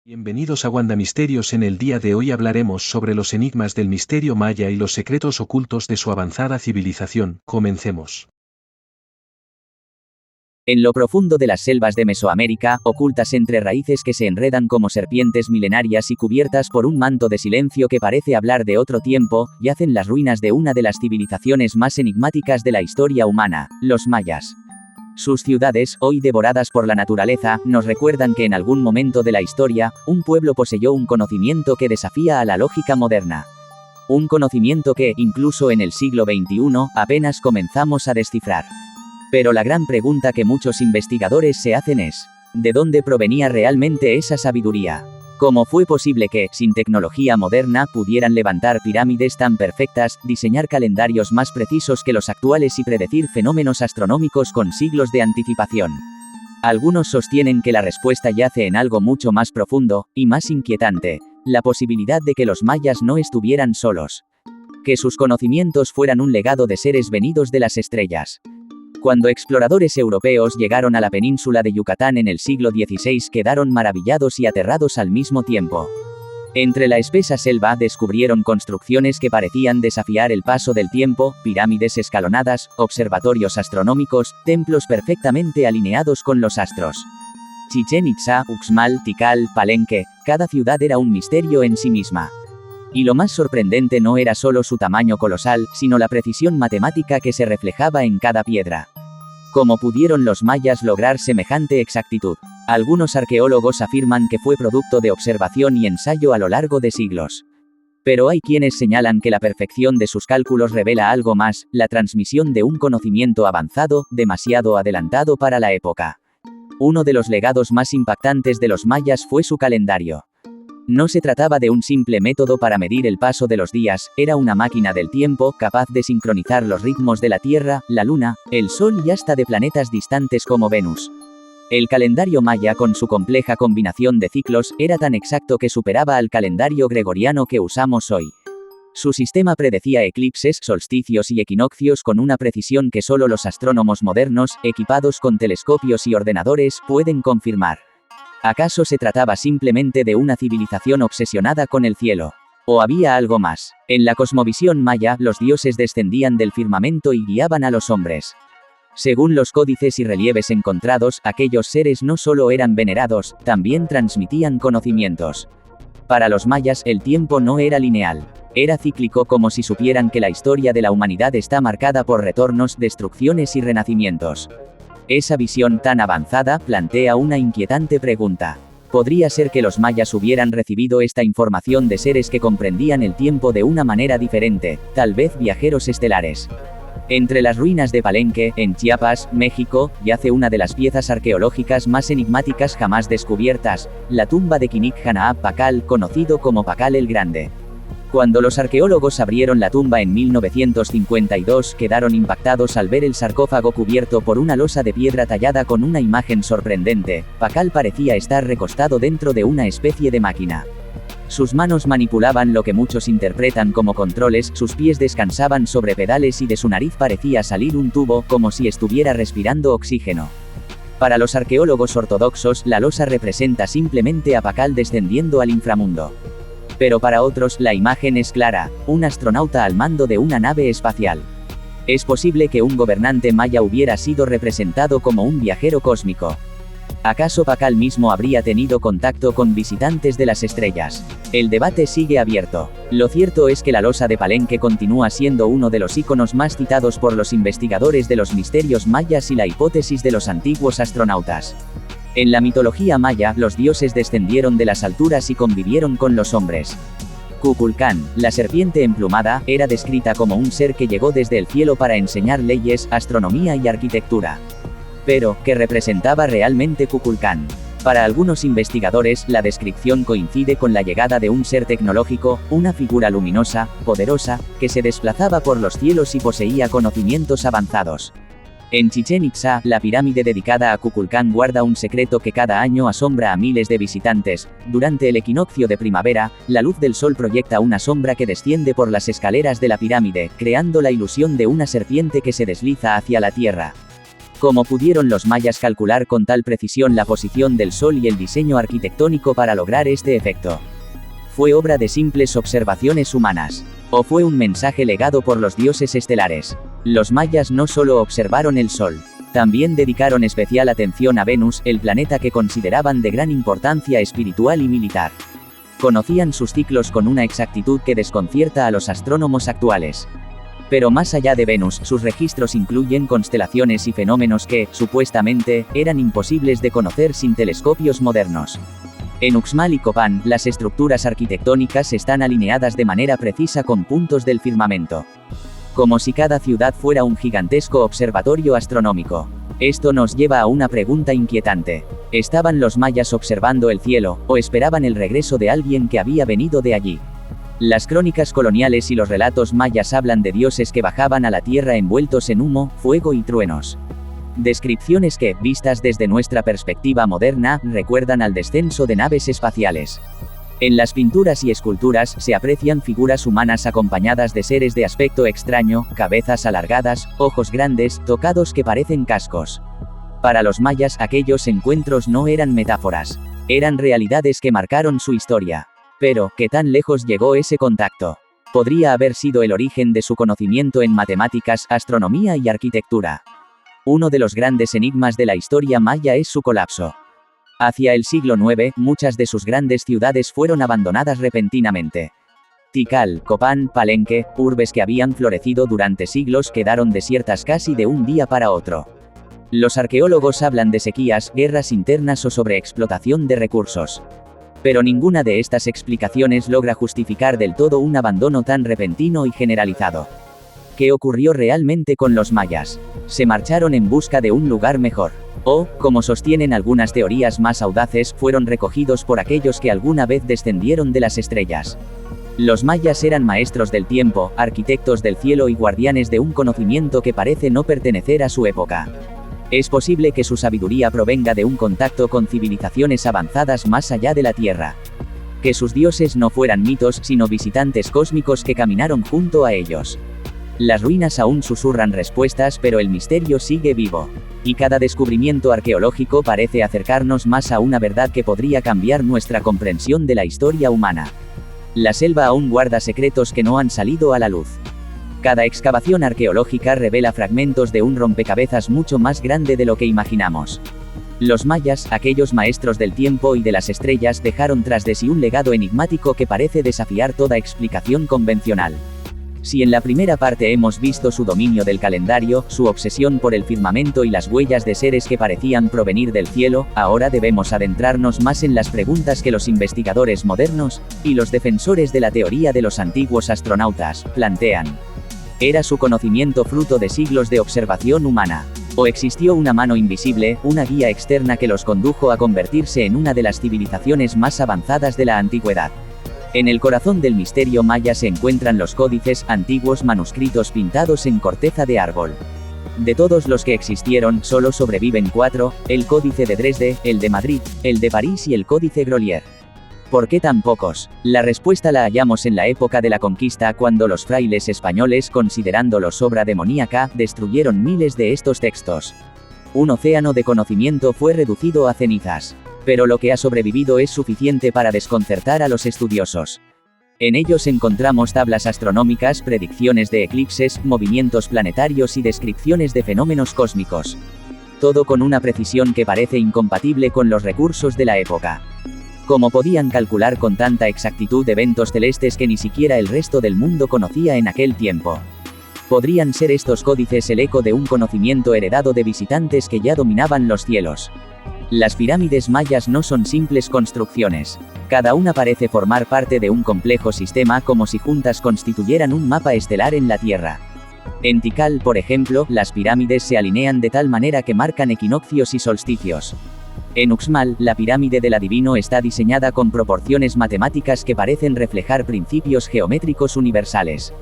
Bienvenidos a Wanda Misterios. En el día de hoy hablaremos sobre los enigmas del misterio maya y los secretos ocultos de su avanzada civilización. Comencemos. En lo profundo de las selvas de Mesoamérica, ocultas entre raíces que se enredan como serpientes milenarias y cubiertas por un manto de silencio que parece hablar de otro tiempo, yacen las ruinas de una de las civilizaciones más enigmáticas de la historia humana, los mayas. Sus ciudades, hoy devoradas por la naturaleza, nos recuerdan que en algún momento de la historia, un pueblo poseyó un conocimiento que desafía a la lógica moderna. Un conocimiento que, incluso en el siglo XXI, apenas comenzamos a descifrar. Pero la gran pregunta que muchos investigadores se hacen es, ¿de dónde provenía realmente esa sabiduría? ¿Cómo fue posible que, sin tecnología moderna, pudieran levantar pirámides tan perfectas, diseñar calendarios más precisos que los actuales y predecir fenómenos astronómicos con siglos de anticipación? Algunos sostienen que la respuesta yace en algo mucho más profundo, y más inquietante, la posibilidad de que los mayas no estuvieran solos. Que sus conocimientos fueran un legado de seres venidos de las estrellas. Cuando exploradores europeos llegaron a la península de Yucatán en el siglo XVI quedaron maravillados y aterrados al mismo tiempo. Entre la espesa selva descubrieron construcciones que parecían desafiar el paso del tiempo, pirámides escalonadas, observatorios astronómicos, templos perfectamente alineados con los astros. Chichén Itzá, Uxmal, Tikal, Palenque, cada ciudad era un misterio en sí misma. Y lo más sorprendente no era solo su tamaño colosal, sino la precisión matemática que se reflejaba en cada piedra. ¿Cómo pudieron los mayas lograr semejante exactitud? Algunos arqueólogos afirman que fue producto de observación y ensayo a lo largo de siglos. Pero hay quienes señalan que la perfección de sus cálculos revela algo más, la transmisión de un conocimiento avanzado, demasiado adelantado para la época. Uno de los legados más impactantes de los mayas fue su calendario. No se trataba de un simple método para medir el paso de los días, era una máquina del tiempo capaz de sincronizar los ritmos de la Tierra, la Luna, el Sol y hasta de planetas distantes como Venus. El calendario maya con su compleja combinación de ciclos era tan exacto que superaba al calendario gregoriano que usamos hoy. Su sistema predecía eclipses, solsticios y equinoccios con una precisión que solo los astrónomos modernos, equipados con telescopios y ordenadores, pueden confirmar. ¿Acaso se trataba simplemente de una civilización obsesionada con el cielo? ¿O había algo más? En la cosmovisión maya, los dioses descendían del firmamento y guiaban a los hombres. Según los códices y relieves encontrados, aquellos seres no solo eran venerados, también transmitían conocimientos. Para los mayas, el tiempo no era lineal. Era cíclico, como si supieran que la historia de la humanidad está marcada por retornos, destrucciones y renacimientos. Esa visión tan avanzada plantea una inquietante pregunta. ¿Podría ser que los mayas hubieran recibido esta información de seres que comprendían el tiempo de una manera diferente, tal vez viajeros estelares? Entre las ruinas de Palenque, en Chiapas, México, yace una de las piezas arqueológicas más enigmáticas jamás descubiertas, la tumba de Quinik Hanaab Pakal, conocido como Pakal el Grande. Cuando los arqueólogos abrieron la tumba en 1952, quedaron impactados al ver el sarcófago cubierto por una losa de piedra tallada con una imagen sorprendente. Pakal parecía estar recostado dentro de una especie de máquina. Sus manos manipulaban lo que muchos interpretan como controles, sus pies descansaban sobre pedales y de su nariz parecía salir un tubo, como si estuviera respirando oxígeno. Para los arqueólogos ortodoxos, la losa representa simplemente a Pakal descendiendo al inframundo. Pero para otros, la imagen es clara, un astronauta al mando de una nave espacial. Es posible que un gobernante maya hubiera sido representado como un viajero cósmico. ¿Acaso Pakal mismo habría tenido contacto con visitantes de las estrellas? El debate sigue abierto. Lo cierto es que la losa de Palenque continúa siendo uno de los íconos más citados por los investigadores de los misterios mayas y la hipótesis de los antiguos astronautas. En la mitología maya, los dioses descendieron de las alturas y convivieron con los hombres. Kukulcán, la serpiente emplumada, era descrita como un ser que llegó desde el cielo para enseñar leyes, astronomía y arquitectura. Pero, ¿qué representaba realmente Kukulcán? Para algunos investigadores, la descripción coincide con la llegada de un ser tecnológico, una figura luminosa, poderosa, que se desplazaba por los cielos y poseía conocimientos avanzados. En Chichén Itzá, la pirámide dedicada a Kukulcán guarda un secreto que cada año asombra a miles de visitantes. Durante el equinoccio de primavera, la luz del sol proyecta una sombra que desciende por las escaleras de la pirámide, creando la ilusión de una serpiente que se desliza hacia la tierra. ¿Cómo pudieron los mayas calcular con tal precisión la posición del Sol y el diseño arquitectónico para lograr este efecto? ¿Fue obra de simples observaciones humanas? ¿O fue un mensaje legado por los dioses estelares? Los mayas no solo observaron el Sol, también dedicaron especial atención a Venus, el planeta que consideraban de gran importancia espiritual y militar. Conocían sus ciclos con una exactitud que desconcierta a los astrónomos actuales. Pero más allá de Venus, sus registros incluyen constelaciones y fenómenos que, supuestamente, eran imposibles de conocer sin telescopios modernos. En Uxmal y Copán, las estructuras arquitectónicas están alineadas de manera precisa con puntos del firmamento. Como si cada ciudad fuera un gigantesco observatorio astronómico. Esto nos lleva a una pregunta inquietante. ¿Estaban los mayas observando el cielo, o esperaban el regreso de alguien que había venido de allí? Las crónicas coloniales y los relatos mayas hablan de dioses que bajaban a la tierra envueltos en humo, fuego y truenos. Descripciones que, vistas desde nuestra perspectiva moderna, recuerdan al descenso de naves espaciales. En las pinturas y esculturas se aprecian figuras humanas acompañadas de seres de aspecto extraño, cabezas alargadas, ojos grandes, tocados que parecen cascos. Para los mayas, aquellos encuentros no eran metáforas. Eran realidades que marcaron su historia. Pero, ¿qué tan lejos llegó ese contacto? Podría haber sido el origen de su conocimiento en matemáticas, astronomía y arquitectura. Uno de los grandes enigmas de la historia maya es su colapso. Hacia el siglo IX, muchas de sus grandes ciudades fueron abandonadas repentinamente. Tikal, Copán, Palenque, urbes que habían florecido durante siglos quedaron desiertas casi de un día para otro. Los arqueólogos hablan de sequías, guerras internas o sobreexplotación de recursos. Pero ninguna de estas explicaciones logra justificar del todo un abandono tan repentino y generalizado. ¿Qué ocurrió realmente con los mayas? ¿Se marcharon en busca de un lugar mejor? O, como sostienen algunas teorías más audaces, fueron recogidos por aquellos que alguna vez descendieron de las estrellas? Los mayas eran maestros del tiempo, arquitectos del cielo y guardianes de un conocimiento que parece no pertenecer a su época. Es posible que su sabiduría provenga de un contacto con civilizaciones avanzadas más allá de la Tierra. Que sus dioses no fueran mitos, sino visitantes cósmicos que caminaron junto a ellos. Las ruinas aún susurran respuestas, pero el misterio sigue vivo. Y cada descubrimiento arqueológico parece acercarnos más a una verdad que podría cambiar nuestra comprensión de la historia humana. La selva aún guarda secretos que no han salido a la luz. Cada excavación arqueológica revela fragmentos de un rompecabezas mucho más grande de lo que imaginamos. Los mayas, aquellos maestros del tiempo y de las estrellas, dejaron tras de sí un legado enigmático que parece desafiar toda explicación convencional. Si en la primera parte hemos visto su dominio del calendario, su obsesión por el firmamento y las huellas de seres que parecían provenir del cielo, ahora debemos adentrarnos más en las preguntas que los investigadores modernos, y los defensores de la teoría de los antiguos astronautas, plantean. ¿Era su conocimiento fruto de siglos de observación humana? ¿O existió una mano invisible, una guía externa que los condujo a convertirse en una de las civilizaciones más avanzadas de la antigüedad? En el corazón del misterio maya se encuentran los códices, antiguos manuscritos pintados en corteza de árbol. De todos los que existieron, solo sobreviven 4, el Códice de Dresde, el de Madrid, el de París y el Códice Grolier. ¿Por qué tan pocos? La respuesta la hallamos en la época de la conquista, cuando los frailes españoles, considerándolos obra demoníaca, destruyeron miles de estos textos. Un océano de conocimiento fue reducido a cenizas. Pero lo que ha sobrevivido es suficiente para desconcertar a los estudiosos. En ellos encontramos tablas astronómicas, predicciones de eclipses, movimientos planetarios y descripciones de fenómenos cósmicos. Todo con una precisión que parece incompatible con los recursos de la época. ¿Cómo podían calcular con tanta exactitud eventos celestes que ni siquiera el resto del mundo conocía en aquel tiempo? ¿Podrían ser estos códices el eco de un conocimiento heredado de visitantes que ya dominaban los cielos? Las pirámides mayas no son simples construcciones. Cada una parece formar parte de un complejo sistema, como si juntas constituyeran un mapa estelar en la Tierra. En Tikal, por ejemplo, las pirámides se alinean de tal manera que marcan equinoccios y solsticios. En Uxmal, la pirámide del adivino está diseñada con proporciones matemáticas que parecen reflejar principios geométricos universales.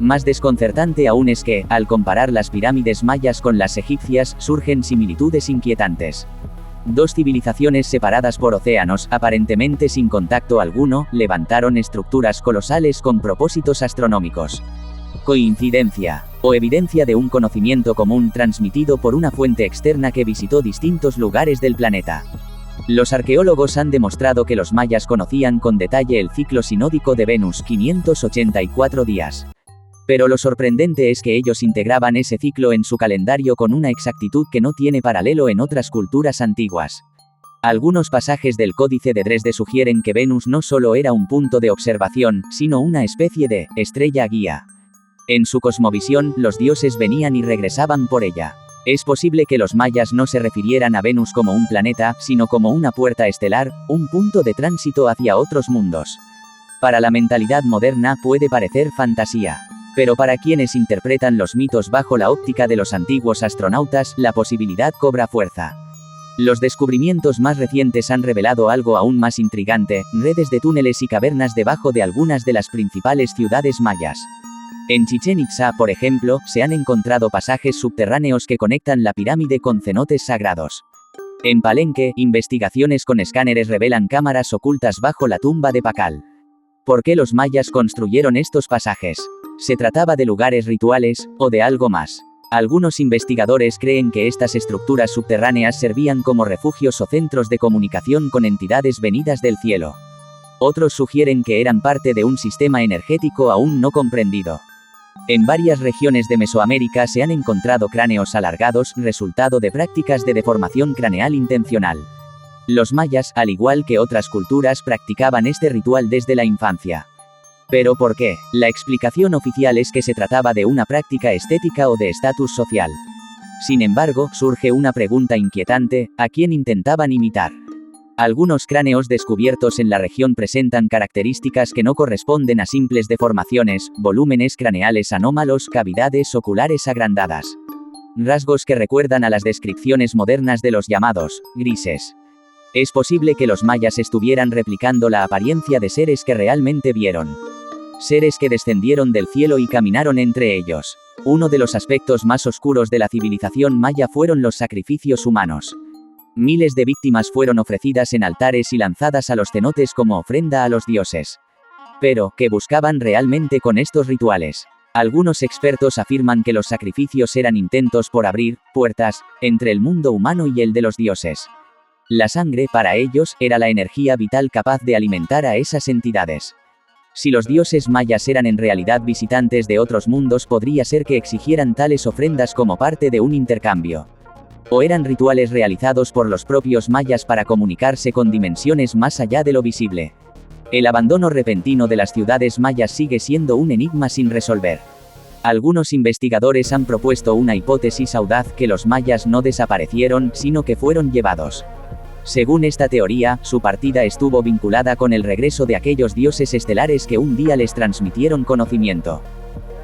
Más desconcertante aún es que, al comparar las pirámides mayas con las egipcias, surgen similitudes inquietantes. Dos civilizaciones separadas por océanos, aparentemente sin contacto alguno, levantaron estructuras colosales con propósitos astronómicos. Coincidencia, o evidencia de un conocimiento común transmitido por una fuente externa que visitó distintos lugares del planeta. Los arqueólogos han demostrado que los mayas conocían con detalle el ciclo sinódico de Venus, 584 días. Pero lo sorprendente es que ellos integraban ese ciclo en su calendario con una exactitud que no tiene paralelo en otras culturas antiguas. Algunos pasajes del Códice de Dresde sugieren que Venus no solo era un punto de observación, sino una especie de estrella guía. En su cosmovisión, los dioses venían y regresaban por ella. Es posible que los mayas no se refirieran a Venus como un planeta, sino como una puerta estelar, un punto de tránsito hacia otros mundos. Para la mentalidad moderna puede parecer fantasía. Pero para quienes interpretan los mitos bajo la óptica de los antiguos astronautas, la posibilidad cobra fuerza. Los descubrimientos más recientes han revelado algo aún más intrigante: redes de túneles y cavernas debajo de algunas de las principales ciudades mayas. En Chichén Itzá, por ejemplo, se han encontrado pasajes subterráneos que conectan la pirámide con cenotes sagrados. En Palenque, investigaciones con escáneres revelan cámaras ocultas bajo la tumba de Pacal. ¿Por qué los mayas construyeron estos pasajes? ¿Se trataba de lugares rituales, o de algo más? Algunos investigadores creen que estas estructuras subterráneas servían como refugios o centros de comunicación con entidades venidas del cielo. Otros sugieren que eran parte de un sistema energético aún no comprendido. En varias regiones de Mesoamérica se han encontrado cráneos alargados, resultado de prácticas de deformación craneal intencional. Los mayas, al igual que otras culturas, practicaban este ritual desde la infancia. ¿Pero por qué? La explicación oficial es que se trataba de una práctica estética o de estatus social. Sin embargo, surge una pregunta inquietante: ¿a quién intentaban imitar? Algunos cráneos descubiertos en la región presentan características que no corresponden a simples deformaciones, volúmenes craneales anómalos, cavidades oculares agrandadas. Rasgos que recuerdan a las descripciones modernas de los llamados grises. Es posible que los mayas estuvieran replicando la apariencia de seres que realmente vieron. Seres que descendieron del cielo y caminaron entre ellos. Uno de los aspectos más oscuros de la civilización maya fueron los sacrificios humanos. Miles de víctimas fueron ofrecidas en altares y lanzadas a los cenotes como ofrenda a los dioses. Pero, ¿qué buscaban realmente con estos rituales? Algunos expertos afirman que los sacrificios eran intentos por abrir puertas entre el mundo humano y el de los dioses. La sangre, para ellos, era la energía vital capaz de alimentar a esas entidades. Si los dioses mayas eran en realidad visitantes de otros mundos, podría ser que exigieran tales ofrendas como parte de un intercambio. ¿O eran rituales realizados por los propios mayas para comunicarse con dimensiones más allá de lo visible? El abandono repentino de las ciudades mayas sigue siendo un enigma sin resolver. Algunos investigadores han propuesto una hipótesis audaz: que los mayas no desaparecieron, sino que fueron llevados. Según esta teoría, su partida estuvo vinculada con el regreso de aquellos dioses estelares que un día les transmitieron conocimiento.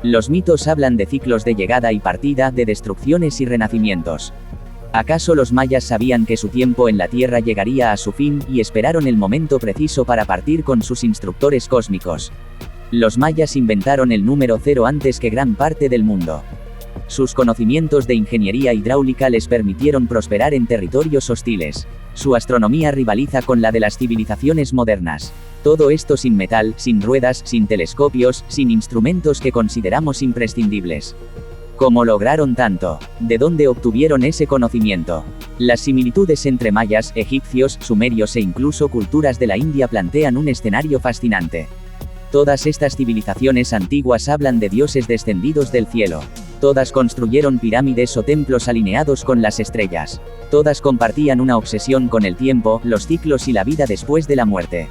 Los mitos hablan de ciclos de llegada y partida, de destrucciones y renacimientos. ¿Acaso los mayas sabían que su tiempo en la Tierra llegaría a su fin, y esperaron el momento preciso para partir con sus instructores cósmicos? Los mayas inventaron el número 0 antes que gran parte del mundo. Sus conocimientos de ingeniería hidráulica les permitieron prosperar en territorios hostiles. Su astronomía rivaliza con la de las civilizaciones modernas. Todo esto sin metal, sin ruedas, sin telescopios, sin instrumentos que consideramos imprescindibles. ¿Cómo lograron tanto? ¿De dónde obtuvieron ese conocimiento? Las similitudes entre mayas, egipcios, sumerios e incluso culturas de la India plantean un escenario fascinante. Todas estas civilizaciones antiguas hablan de dioses descendidos del cielo. Todas construyeron pirámides o templos alineados con las estrellas. Todas compartían una obsesión con el tiempo, los ciclos y la vida después de la muerte.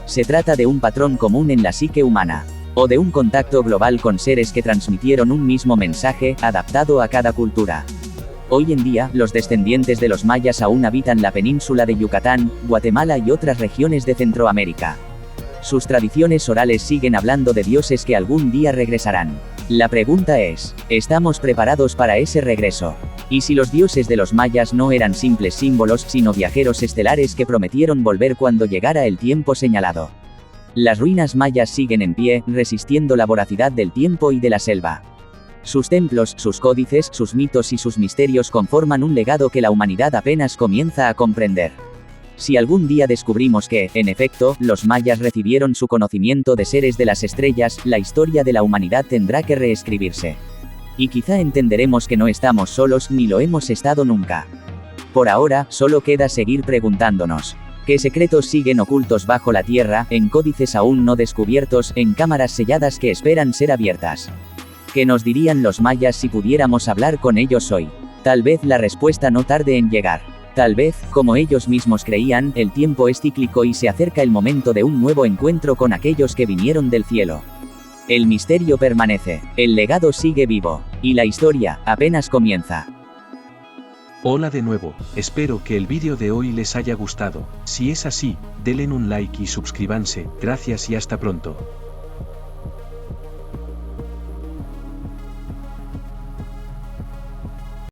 ¿Se trata de un patrón común en la psique humana? ¿O de un contacto global con seres que transmitieron un mismo mensaje, adaptado a cada cultura? Hoy en día, los descendientes de los mayas aún habitan la península de Yucatán, Guatemala y otras regiones de Centroamérica. Sus tradiciones orales siguen hablando de dioses que algún día regresarán. La pregunta es, ¿estamos preparados para ese regreso? ¿Y si los dioses de los mayas no eran simples símbolos, sino viajeros estelares que prometieron volver cuando llegara el tiempo señalado? Las ruinas mayas siguen en pie, resistiendo la voracidad del tiempo y de la selva. Sus templos, sus códices, sus mitos y sus misterios conforman un legado que la humanidad apenas comienza a comprender. Si algún día descubrimos que, en efecto, los mayas recibieron su conocimiento de seres de las estrellas, la historia de la humanidad tendrá que reescribirse. Y quizá entenderemos que no estamos solos ni lo hemos estado nunca. Por ahora, solo queda seguir preguntándonos. ¿Qué secretos siguen ocultos bajo la tierra, en códices aún no descubiertos, en cámaras selladas que esperan ser abiertas? ¿Qué nos dirían los mayas si pudiéramos hablar con ellos hoy? Tal vez la respuesta no tarde en llegar. Tal vez, como ellos mismos creían, el tiempo es cíclico y se acerca el momento de un nuevo encuentro con aquellos que vinieron del cielo. El misterio permanece, el legado sigue vivo, y la historia apenas comienza. Hola de nuevo, espero que el vídeo de hoy les haya gustado. Si es así, denle un like y suscríbanse. Gracias y hasta pronto.